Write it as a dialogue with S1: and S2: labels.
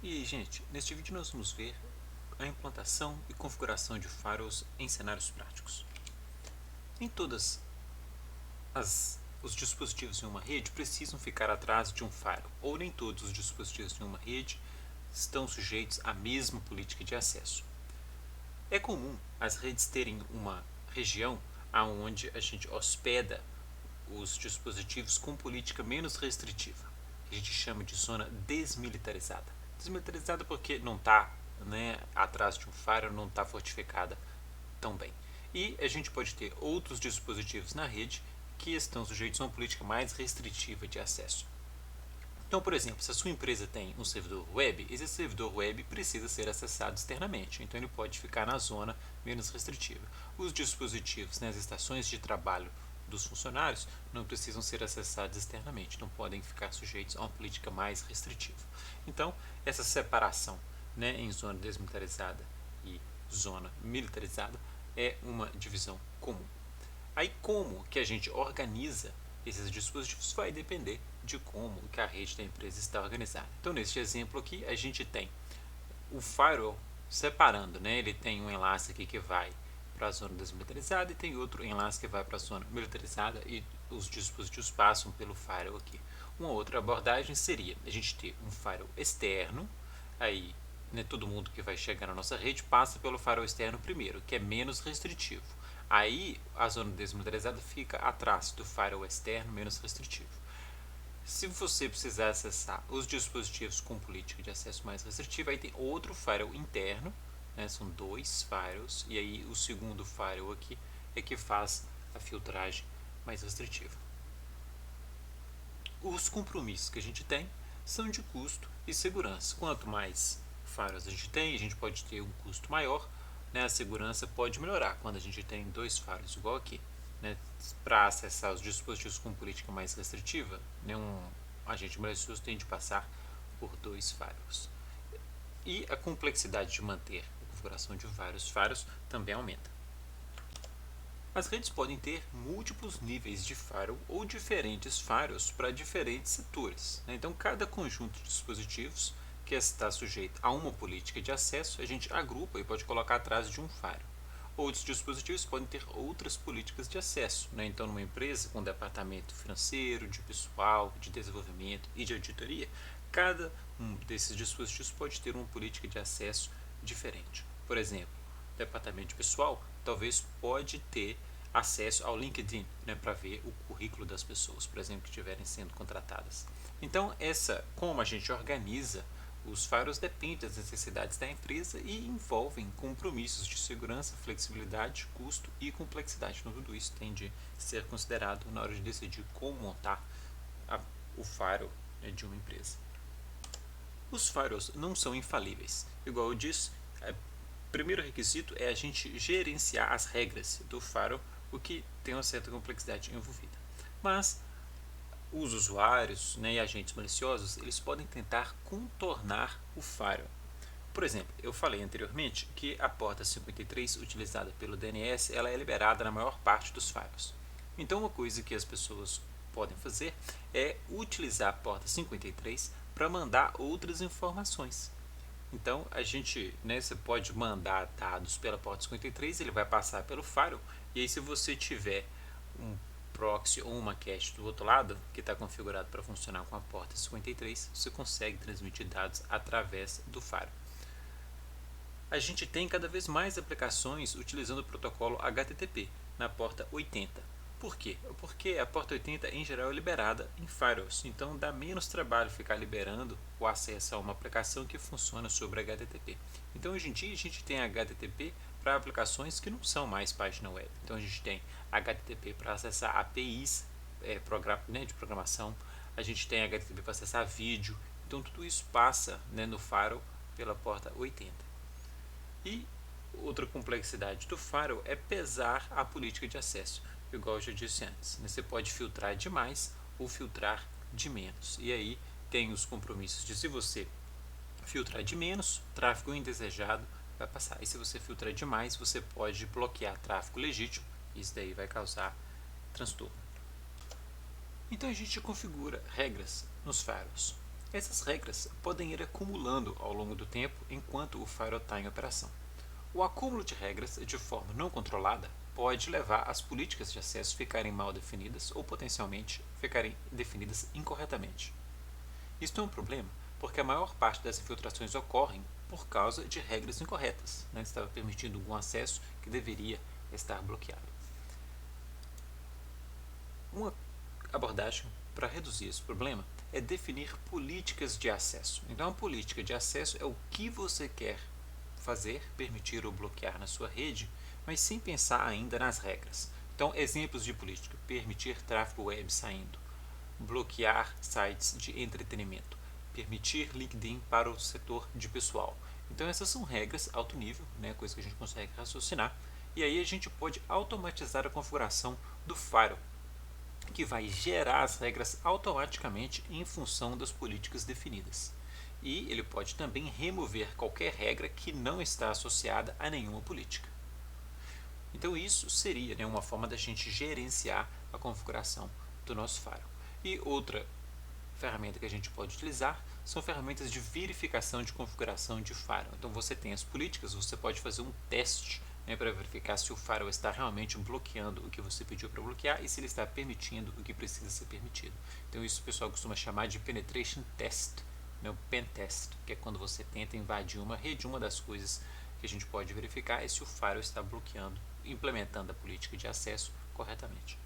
S1: E aí, gente, neste vídeo nós vamos ver a implantação e configuração de firewalls em cenários práticos. Nem todas os dispositivos em uma rede precisam ficar atrás de um firewall, ou nem todos os dispositivos em uma rede estão sujeitos à mesma política de acesso. É comum as redes terem uma região onde a gente hospeda os dispositivos com política menos restritiva, que a gente chama de zona desmilitarizada. Desmilitarizada porque não está, atrás de um firewall, não está fortificada tão bem. E a gente pode ter outros dispositivos na rede que estão sujeitos a uma política mais restritiva de acesso. Então, por exemplo, se a sua empresa tem um servidor web, esse servidor web precisa ser acessado externamente, então ele pode ficar na zona menos restritiva. Os dispositivos, as estações de trabalho dos funcionários não precisam ser acessados externamente, não podem ficar sujeitos a uma política mais restritiva. Então, essa separação em zona desmilitarizada e zona militarizada é uma divisão comum. Aí como que a gente organiza esses dispositivos vai depender de como que a rede da empresa está organizada. Então neste exemplo aqui a gente tem o firewall separando, ele tem um enlace aqui que vai para a zona desmilitarizada e tem outro enlace que vai para a zona militarizada e os dispositivos passam pelo firewall aqui. Uma outra abordagem seria a gente ter um firewall externo, aí todo mundo que vai chegar na nossa rede passa pelo firewall externo primeiro, que é menos restritivo. Aí a zona desmilitarizada fica atrás do firewall externo menos restritivo. Se você precisar acessar os dispositivos com política de acesso mais restritiva, aí tem outro firewall interno, são dois firewalls, e aí o segundo firewall aqui é que faz a filtragem mais restritiva. Os compromissos que a gente tem são de custo e segurança. Quanto mais firewalls a gente pode ter um custo maior, a segurança pode melhorar quando a gente tem dois firewalls igual aqui. Para acessar os dispositivos com política mais restritiva, um agente malicioso tem de passar por dois firewalls. E a complexidade de manter a configuração de vários firewalls também aumenta. As redes podem ter múltiplos níveis de firewall ou diferentes firewalls para diferentes setores. Então, cada conjunto de dispositivos que está sujeito a uma política de acesso, a gente agrupa e pode colocar atrás de um firewall. Outros dispositivos podem ter outras políticas de acesso. Então, numa empresa com departamento financeiro, de pessoal, de desenvolvimento e de auditoria, cada um desses dispositivos pode ter uma política de acesso diferente. Por exemplo, o departamento de pessoal talvez pode ter acesso ao LinkedIn, para ver o currículo das pessoas, por exemplo, que estiverem sendo contratadas. Então, como a gente organiza os firewalls depende das necessidades da empresa e envolvem compromissos de segurança, flexibilidade, custo e complexidade. Então, tudo isso tem de ser considerado na hora de decidir como montar o firewall de uma empresa. Os firewalls não são infalíveis. Igual eu disse, o primeiro requisito é a gente gerenciar as regras do firewall, o que tem uma certa complexidade envolvida. Mas os usuários e agentes maliciosos eles podem tentar contornar o firewall. Por exemplo, eu falei anteriormente que a porta 53 utilizada pelo DNS ela é liberada na maior parte dos firewalls. Então uma coisa que as pessoas podem fazer é utilizar a porta 53 para mandar outras informações. Então você pode mandar dados pela porta 53, ele vai passar pelo firewall, e aí se você tiver um proxy ou uma cache do outro lado, que está configurado para funcionar com a porta 53, você consegue transmitir dados através do firewall. A gente tem cada vez mais aplicações utilizando o protocolo HTTP na porta 80. Por quê? Porque a porta 80 em geral é liberada em firewalls, então dá menos trabalho ficar liberando o acesso a uma aplicação que funciona sobre HTTP. Então hoje em dia a gente tem HTTP para aplicações que não são mais página web. Então a gente tem HTTP para acessar APIs de programação, a gente tem HTTP para acessar vídeo, então tudo isso passa no firewall pela porta 80. E outra complexidade do firewall é pesar a política de acesso, igual eu já disse antes. Você pode filtrar de mais ou filtrar de menos. E aí tem os compromissos de se você filtrar de menos, tráfego indesejado vai passar. E se você filtrar demais, você pode bloquear tráfego legítimo. Isso daí vai causar transtorno. Então a gente configura regras nos firewalls. Essas regras podem ir acumulando ao longo do tempo enquanto o firewall está em operação. O acúmulo de regras de forma não controlada pode levar as políticas de acesso a ficarem mal definidas ou potencialmente ficarem definidas incorretamente. Isto é um problema porque a maior parte das infiltrações ocorrem por causa de regras incorretas, estava permitindo algum acesso que deveria estar bloqueado. Uma abordagem para reduzir esse problema é definir políticas de acesso. Então, a política de acesso é o que você quer fazer, permitir ou bloquear na sua rede, mas sem pensar ainda nas regras. Então, exemplos de política: permitir tráfego web saindo, bloquear sites de entretenimento, permitir LinkedIn para o setor de pessoal. Então, essas são regras alto nível, coisa que a gente consegue raciocinar, e aí a gente pode automatizar a configuração do firewall, que vai gerar as regras automaticamente em função das políticas definidas. E ele pode também remover qualquer regra que não está associada a nenhuma política. Então isso seria uma forma da gente gerenciar a configuração do nosso firewall. E outra ferramenta que a gente pode utilizar são ferramentas de verificação de configuração de firewall. Então você tem as políticas, você pode fazer um teste para verificar se o firewall está realmente bloqueando o que você pediu para bloquear e se ele está permitindo o que precisa ser permitido. Então isso o pessoal costuma chamar de penetration test, o pen test, que é quando você tenta invadir uma rede. Uma das coisas que a gente pode verificar é se o firewall está bloqueando, implementando a política de acesso corretamente.